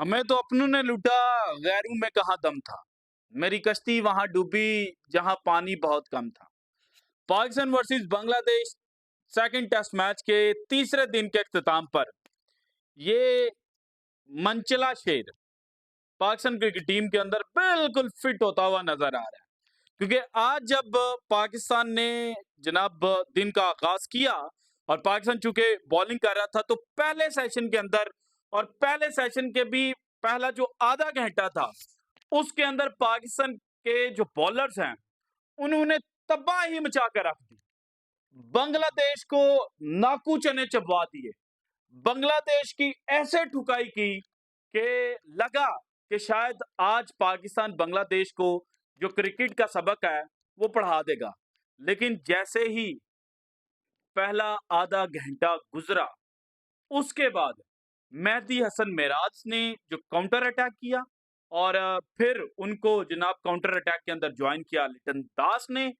हमें तो अपनों ने लूटा, गैरों में कहाँ दम था। मेरी कश्ती वहां डूबी जहां पानी बहुत कम था। Pakistan versus Bangladesh second test match के तीसरे दिन के अख्ताम पर ये मनचला शेर पाकिस्तान क्रिकेट टीम के अंदर बिल्कुल फिट होता हुआ नजर आ रहा है। क्योंकि आज जब पाकिस्तान ने जनाब दिन का आगाज किया और पाकिस्तान चूंकि बॉलिंग कर रहा था, तो पहले सेशन के अंदर और पहले सेशन के भी पहला जो आधा घंटा था उसके अंदर पाकिस्तान के जो बॉलर्स हैं उन्होंने तबाही मचा कर रख दी। बांग्लादेश को नाकू चने चबवा दिए। बांग्लादेश की ऐसे ठुकाई की कि लगा कि शायद आज पाकिस्तान बांग्लादेश को जो क्रिकेट का सबक है वो पढ़ा देगा। लेकिन जैसे ही पहला आधा घंटा गुजरा, उसके बाद मेहदी हसन मिराज ने जो काउंटर अटैक किया और फिर उनको जनाब काउंटर अटैक के अंदर ज्वाइन किया लिटन दास ने,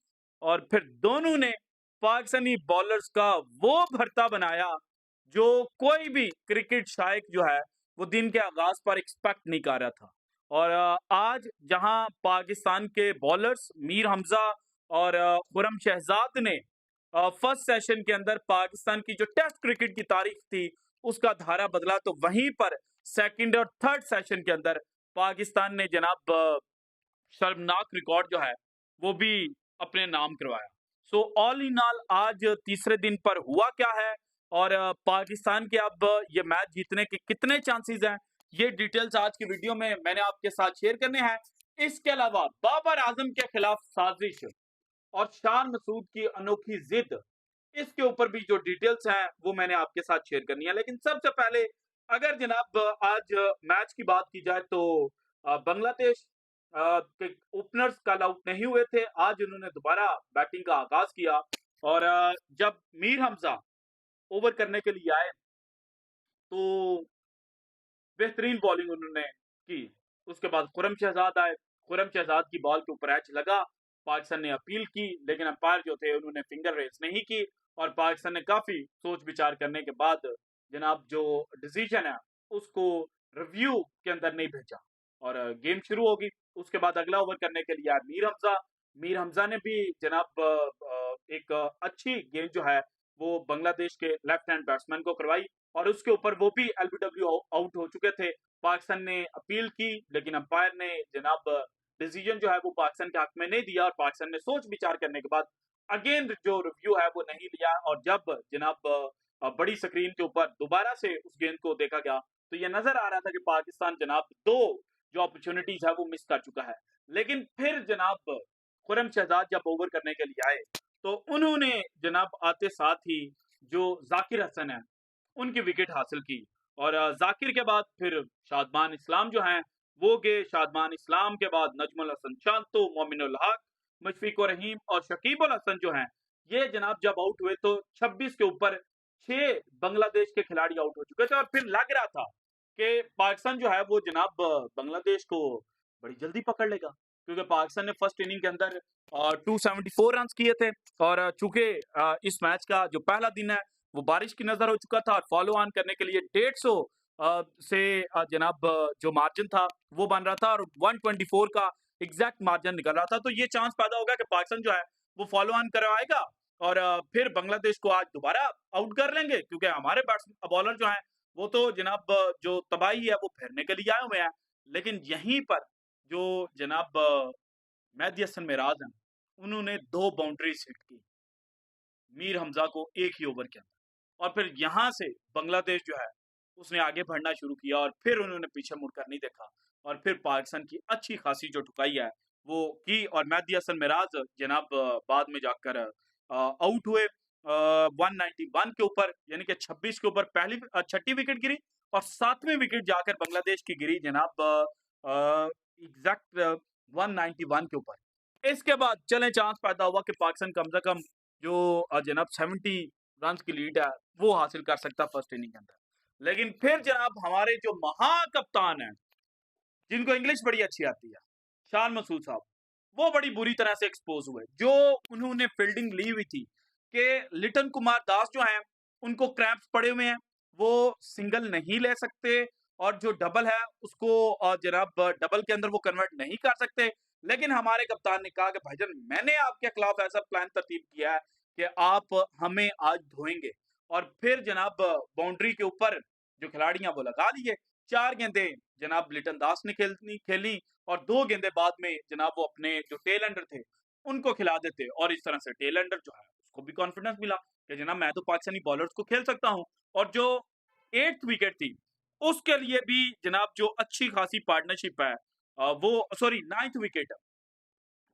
और फिर दोनों ने पाकिस्तानी बॉलर्स का वो भरता बनाया जो कोई भी क्रिकेट शायक जो है वो दिन के आगाज पर एक्सपेक्ट नहीं कर रहा था। और आज जहां पाकिस्तान के बॉलर्स मीर हमजा और खुरम शहजाद ने फर्स्ट सेशन के अंदर पाकिस्तान की जो टेस्ट क्रिकेट की तारीख थी उसका धारा बदला, तो वहीं पर सेकंड और थर्ड सेशन के अंदर पाकिस्तान ने जनाब शर्मनाक रिकॉर्ड जो है वो भी अपने नाम करवाया। सो ऑल इन ऑल आज तीसरे दिन पर हुआ क्या है और पाकिस्तान के अब ये मैच जीतने के कितने चांसेस हैं, ये डिटेल्स आज की वीडियो में मैंने आपके साथ शेयर करने हैं। इसके अलावा बाबर आजम के खिलाफ साजिश और शान मसूद की अनोखी जिद, इसके ऊपर भी जो डिटेल्स हैं वो मैंने आपके साथ शेयर करनी है। लेकिन सबसे पहले अगर जनाब आज मैच की बात की जाए तो बांग्लादेश के ओपनर्स कल आउट नहीं हुए थे। आज उन्होंने दोबारा बैटिंग का आगाज किया और जब मीर हमजा ओवर करने के लिए आए तो बेहतरीन बॉलिंग उन्होंने की। उसके बाद खुरम शहजाद आए, खुरम शहजाद की बॉल के ऊपर एज लगा, पाकिस्तान ने अपील की लेकिन अंपायर जो थे उन्होंने फिंगर रेस नहीं की और पाकिस्तान ने काफी सोच विचार करने के बाद जनाब जो डिसीजन है उसको रिव्यू के अंदर नहीं भेजा और गेम शुरू होगी। उसके बाद अगला ओवर करने के लिए आया मीर हमजा ने भी जनाब एक अच्छी गेम जो है वो बांग्लादेश के लेफ्ट हैंड बैट्समैन को करवाई और उसके ऊपर वो भी एलबीडब्ल्यू आउट हो चुके थे। पाकिस्तान ने अपील की लेकिन अंपायर ने जनाब डिसीजन जो है वो पाकिस्तान के हक में नहीं दिया और पाकिस्तान ने सोच विचार करने के बाद अगेन जो रिव्यू है वो नहीं लिया और जब जनाब बड़ी स्क्रीन के ऊपर दोबारा से उस गेंद को देखा गया तो ये नजर आ रहा था कि पाकिस्तान जनाब दो जो अपॉर्चुनिटीज है वो मिस कर चुका है। लेकिन फिर जनाब खुरम शहजाद जब ओवर करने के लिए आए तो उन्होंने जनाब आते साथ ही जो जाकिर हसन है उनकी विकेट हासिल की और जाकिर के बाद फिर शादमान इस्लाम जो हैं वो गए। शादमान इस्लाम के बाद नजमुल हसन शांतो, मोमिनुल हक, मुशफिकुर रहीम और शकीबुल हसन जो हैं ये जनाब जब आउट हुए तो 26 के ऊपर 6 बांग्लादेश के खिलाड़ी आउट हो चुके थे और फिर लग रहा था कि पाकिस्तान जो है वो जनाब बांग्लादेश को बड़ी जल्दी पकड़ लेगा क्योंकि पाकिस्तान ने फर्स्ट इनिंग के अंदर 274 रन किए थे और चूंकि इस मैच का जो पहला दिन है वो बारिश की नजर हो चुका था और फॉलो ऑन करने के लिए 150 से जनाब जो मार्जिन था वो बन रहा था और 124 का एग्जैक्ट मार्जिन निकल रहा था। तो ये चांस पैदा होगा कि पाकिस्तान जो है वो फॉलो ऑन करवाएगा और फिर बांग्लादेश को आज दोबारा आउट कर लेंगे क्योंकि हमारे बॉलर जो हैं वो तो जनाब जो तबाही है वो फेरने के लिए आए हुए हैं। लेकिन यहीं पर जो जनाब मेहदी हसन मिराज हैं उन्होंने 2 बाउंड्रीज हिट की मीर हमजा को एक ही ओवर के अंदर और फिर यहां से बांग्लादेश जो है उसने आगे बढ़ना शुरू किया और फिर उन्होंने पीछे मुड़कर नहीं देखा और फिर पाकिस्तान की अच्छी खासी जो ठुकाई है वो की और मेहदी हसन मिराज जनाब बाद में जाकर आउट हुए 191 के ऊपर, यानी कि 26 के ऊपर पहली छठी विकेट गिरी और 7वीं विकेट जाकर बांग्लादेश की गिरी जनाब एग्जैक्ट 191 के ऊपर। इसके बाद चले चांस पैदा हुआ कि पाकिस्तान कम से कम जो जनाब 70 रन की लीड है वो हासिल कर सकता फर्स्ट इनिंग के अंदर। लेकिन फिर जनाब हमारे जो महाकप्तान हैं जिनको इंग्लिश बड़ी अच्छी आती है, शान मसूद साहब, वो बड़ी बुरी तरह से एक्सपोज हुए। जो उन्होंने फील्डिंग ली हुई थी कि लिटन कुमार दास जो हैं उनको क्रैम्प्स पड़े हुए हैं, वो सिंगल नहीं ले सकते और जो डबल है उसको जनाब डबल के अंदर वो कन्वर्ट नहीं कर सकते। लेकिन हमारे कप्तान ने कहा कि भाईजान मैंने आपके खिलाफ ऐसा प्लान तरतीब किया है कि आप हमें आज धोएँगे। और फिर जनाब बाउंड्री के ऊपर जो खिलाड़ी हैं वो लगा लिए। 4 गेंदें जनाब लिटन दास ने खेली और 2 गेंदें बाद में जनाब वो अपने जो टेल एंडर थे, उनको खिला देते और इस तरह से टेल एंडर जो है उसको भी कॉन्फिडेंस मिला कि जनाब मैं तो पाकिस्तानी बॉलर्स को खेल सकता हूँ। और जो 8th विकेट थी, उसके लिए भी जनाब जो अच्छी खासी पार्टनरशिप है वो सॉरी 9th विकेट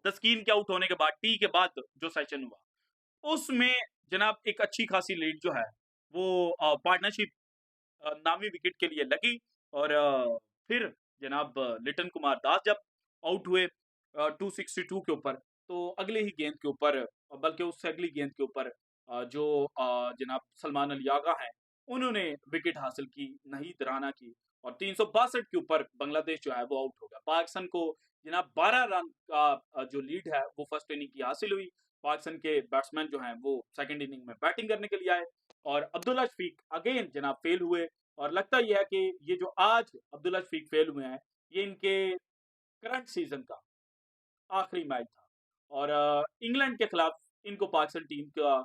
तस्कीन के आउट होने के बाद टी के बाद जो सेशन हुआ, उसमें जनाब एक अच्छी खासी लीड जो है वो पार्टनरशिप नामी विकेट के लिए लगी। और फिर जनाब लिटन कुमार दास जब आउट हुए 262 के ऊपर, तो अगले ही गेंद के ऊपर बल्कि उससे अगली गेंद के ऊपर जो जनाब सलमान अली आगा हैं, उन्होंने विकेट हासिल की, नाहीद राना की और 362 के ऊपर बांग्लादेश जो है वो आउट हो गया। पाकिस्तान को जनाब 12 रन का जो लीड है वो फर्स्ट इनिंग की हासिल हुई। पाकिस्तान के बैट्समैन जो हैं वो सेकंड इनिंग में बैटिंग करने के लिए आए और अब्दुल्ला शफीक अगेन जनाब फेल हुए। और लगता ये है कि ये जो आज अब्दुल्ला शफीक फेल हुए हैं, ये इनके करंट सीजन का आखिरी मैच था। और इंग्लैंड के खिलाफ इनको पाकिस्तान टीम का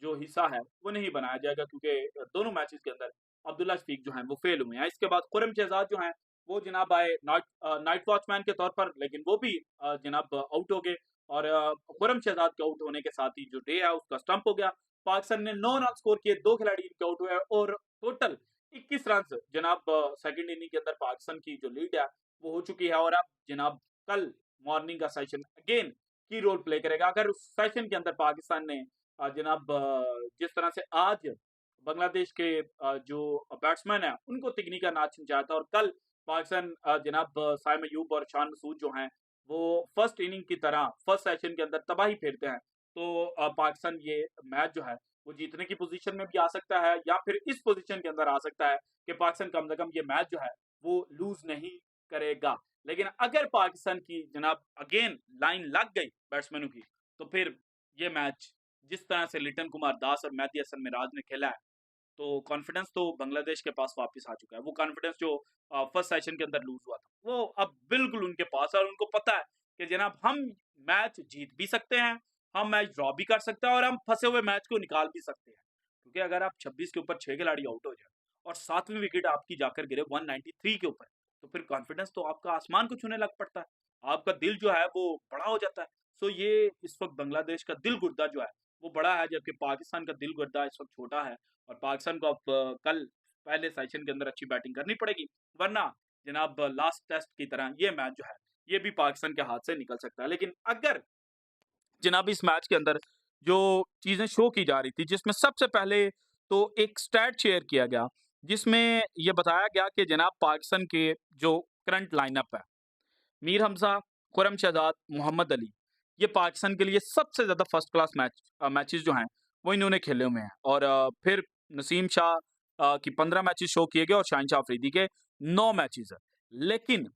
जो हिस्सा है वो नहीं बनाया जाएगा, क्योंकि दोनों मैचेस के अंदर अब्दुल्ला शफीक जो हैं वो फेल हुए हैं। इसके बाद खुरम शहजाद जो हैं वो जनाब आए नाइट वॉचमैन के तौर पर, लेकिन वो भी जनाब आउट हो गए। और खुरम शहजाद के आउट होने के साथ ही जो डे है उसका स्टंप हो गया। पाकिस्तान ने 9 रन स्कोर किए, 2 खिलाड़ी इनके आउट हुए और टोटल 21 रन जनाब सेकंड इनिंग के अंदर पाकिस्तान की जो लीड है वो हो चुकी है। और अब जनाब कल मॉर्निंग का सेशन अगेन की रोल प्ले करेगा। अगर उस सेशन के अंदर पाकिस्तान ने जनाब जिस तरह से आज बांग्लादेश के जो बैट्समैन है उनको तिगनी का नाच नचाया था, और कल पाकिस्तान जनाब साइम अयूब और शान मसूद जो हैं वो फर्स्ट इनिंग की तरह फर्स्ट सेशन के अंदर तबाही फेरते हैं, तो पाकिस्तान ये मैच जो है वो जीतने की पोजीशन में भी आ सकता है, या फिर इस पोजीशन के अंदर आ सकता है कि पाकिस्तान कम से कम ये मैच जो है वो लूज नहीं करेगा। लेकिन अगर पाकिस्तान की जनाब अगेन लाइन लग गई बैट्समैनों की, तो फिर ये मैच जिस तरह से लिटन कुमार दास और मेहदी हसन मिराज ने खेला है, तो कॉन्फिडेंस तो बांग्लादेश के पास वापस आ चुका है। वो कॉन्फिडेंस जो फर्स्ट सेशन के अंदर लूज हुआ था, वो अब बिल्कुल उनके पास है और उनको पता है कि जनाब हम मैच जीत भी सकते हैं, हम मैच ड्रॉ भी कर सकते हैं और हम फंसे हुए मैच को निकाल भी सकते हैं। क्योंकि अगर आप 26 के ऊपर 6 खिलाड़ी आउट हो जाए और 7वीं विकेट आपकी जाकर गिरे 193 के ऊपर, तो फिर कॉन्फिडेंस तो आपका आसमान को छूने लग पड़ता है। आपका दिल जो है वो बड़ा हो जाता है। सो ये इस वक्त बांग्लादेश का दिल गुर्दा जो है वो बड़ा है, जबकि पाकिस्तान का दिल गुर्दा इस वक्त छोटा है। और पाकिस्तान को अब कल पहले सेशन के अंदर अच्छी बैटिंग करनी पड़ेगी, वरना जनाब लास्ट टेस्ट की तरह ये मैच जो है ये भी पाकिस्तान के हाथ से निकल सकता है। लेकिन अगर जनाब इस मैच के अंदर जो चीजें शो की जा रही थी, जिसमें सबसे पहले तो एक स्टैट शेयर किया गया जिसमें ये बताया गया कि जनाब पाकिस्तान के जो करंट लाइनअप है, मीर हमजा, खुरम शहजाद, मोहम्मद अली, ये पाकिस्तान के लिए सबसे ज्यादा फर्स्ट क्लास मैचेस जो हैं वो इन्होंने खेले हुए हैं। और फिर नसीम शाह की 15 मैचेस शो किए गए और शाहिन अफरीदी के 9 मैचेस है। लेकिन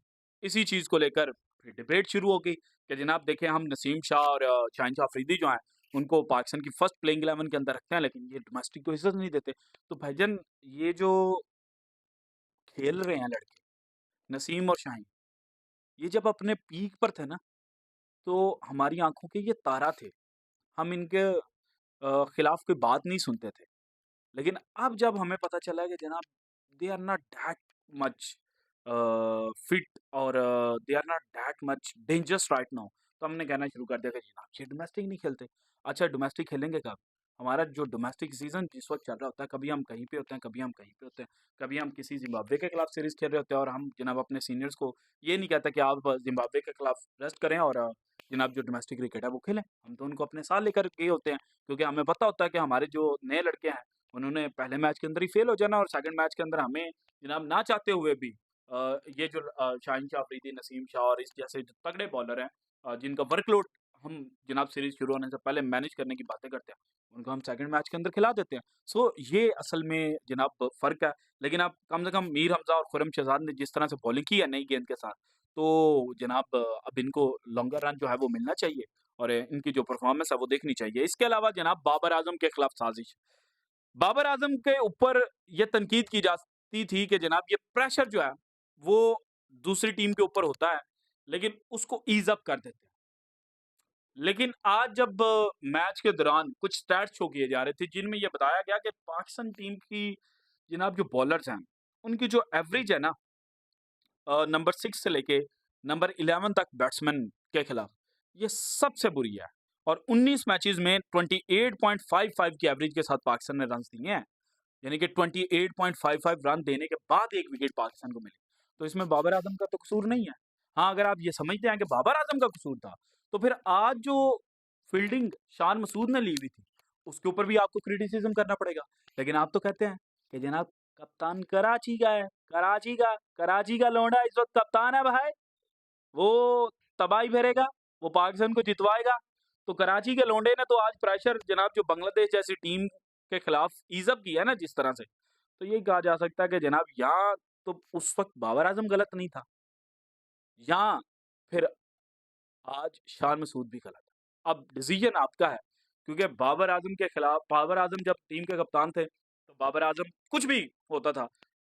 इसी चीज को लेकर फिर डिबेट शुरू हो गई कि जनाब देखें हम नसीम शाह और शाहिन अफरीदी जो हैं उनको पाकिस्तान की फर्स्ट प्लेइंग 11 के अंदर रखते हैं, लेकिन ये डोमेस्टिक को इज्जत नहीं देते। तो भाईजान ये जो खेल रहे हैं लड़के नसीम और शाहिन, ये जब अपने पीक पर थे ना, तो हमारी आँखों के ये तारा थे। हम इनके खिलाफ कोई बात नहीं सुनते थे। लेकिन अब जब हमें पता चला कि जनाब they are not that much fit और they are not that much dangerous right now, तो हमने कहना शुरू कर दिया कि जनाब ये डोमेस्टिक नहीं खेलते। अच्छा डोमेस्टिक खेलेंगे कब? हमारा जो डोमेस्टिक सीज़न जिस वक़्त चल रहा होता है, कभी हम कहीं पे होते हैं, कभी हम कहीं पे होते हैं, कभी हम किसी ज़िम्बाब्वे के खिलाफ सीरीज़ खेल रहे होते हैं और हम जनाब अपने सीनियर्स को ये नहीं कहते कि आप ज़िम्बाब्वे के खिलाफ रेस्ट करें और जनाब जो डोमेस्टिक क्रिकेट है वो खेलें। हम तो उनको अपने साथ लेकर गए होते हैं, क्योंकि हमें पता होता है कि हमारे जो नए लड़के हैं, उन्होंने पहले मैच के अंदर ही फेल हो जाना और सेकंड मैच के अंदर हमें जनाब ना चाहते हुए भी ये जो शाहीन शाह अफरीदी, नसीम शाह और इस जैसे जो तगड़े बॉलर हैं जिनका वर्कलोड हम जनाब सीरीज़ शुरू होने से पहले मैनेज करने की बातें करते हैं, उनको हम सेकंड मैच के अंदर खिला देते हैं। सो ये असल में जनाब फ़र्क है। लेकिन आप कम से कम मीर हमज़ा और खुरम शहजाद ने जिस तरह से बॉलिंग की है नई गेंद के साथ, तो जनाब अब इनको लॉन्गर रन जो है वो मिलना चाहिए और इनकी जो परफ़ॉर्मेंस है वो देखनी चाहिए। इसके अलावा जनाब बाबर आज़म के खिलाफ साज़िश। बाबर आज़म के ऊपर ये तनकीद की जा लगती थी कि जनाब ये प्रेशर जो है वो दूसरी टीम के ऊपर होता है, लेकिन उसको ईज़ अप कर देते हैं। लेकिन आज जब मैच के दौरान कुछ स्टैट्स शो किए जा रहे थे, जिनमें ये बताया गया कि पाकिस्तान टीम की जनाब जो बॉलर्स हैं, उनकी जो एवरेज है ना नंबर 6 से लेके नंबर 11 तक बैट्समैन के खिलाफ, ये सबसे बुरी है। और 19 मैचेस में 28.55 की एवरेज के साथ पाकिस्तान ने रन्स दिए हैं। यानी कि 28.55 रन देने के बाद एक विकेट पाकिस्तान को मिली। तो इसमें बाबर आजम का तो कसूर नहीं है। हाँ, अगर आप ये समझते हैं कि बाबर आजम का कसूर था, तो फिर आज जो फील्डिंग शान मसूद ने ली हुई थी, उसके ऊपर भी आपको क्रिटिसिज्म करना पड़ेगा। लेकिन आप तो कहते हैं कि जनाब कप्तान कराची का है, कराची का लौंडा इस वक्त कप्तान है भाई, वो तबाही भरेगा, वो पाकिस्तान को जितवाएगा। तो कराची के लौंडे ने तो आज प्रेशर जनाब जो बांग्लादेश जैसी टीम के खिलाफ ईज़ अप किया ना जिस तरह से, तो ये कहा जा सकता है कि जनाब यहाँ तो उस वक्त बाबर आजम गलत नहीं था, यहाँ फिर आज शान मसूद भी गलत है। अब डिसीजन आपका है, क्योंकि बाबर आजम के खिलाफ बाबर आजम जब टीम के कप्तान थे, तो बाबर आजम कुछ भी होता था,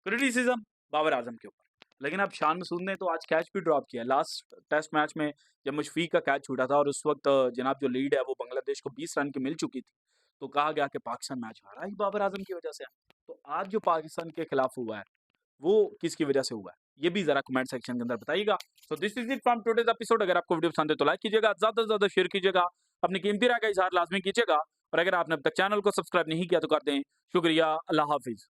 क्रिटिसिज्म बाबर आजम के ऊपर। लेकिन अब शान मसूद ने तो आज कैच भी ड्रॉप किया। लास्ट टेस्ट मैच में जब मुशफीक का कैच छूटा था और उस वक्त जनाब जो लीड है वो बांग्लादेश को 20 रन की मिल चुकी थी, तो कहा गया कि पाकिस्तान मैच हारा ही बाबर आजम की वजह से है। तो आज जो पाकिस्तान के खिलाफ हुआ है, वो किसकी वजह से हुआ है, ये भी जरा कमेंट सेक्शन के अंदर बताइएगा। So this is it from today's episode. अगर आपको वीडियो पसंद है तो लाइक कीजिएगा, ज्यादा से ज्यादा शेयर कीजिएगा, अपनी कीमती राय का इजहार लाजमी कीजिएगा, और अगर आपने अब तक चैनल को सब्सक्राइब नहीं किया तो कर दें। शुक्रिया, अल्लाह हाफिज।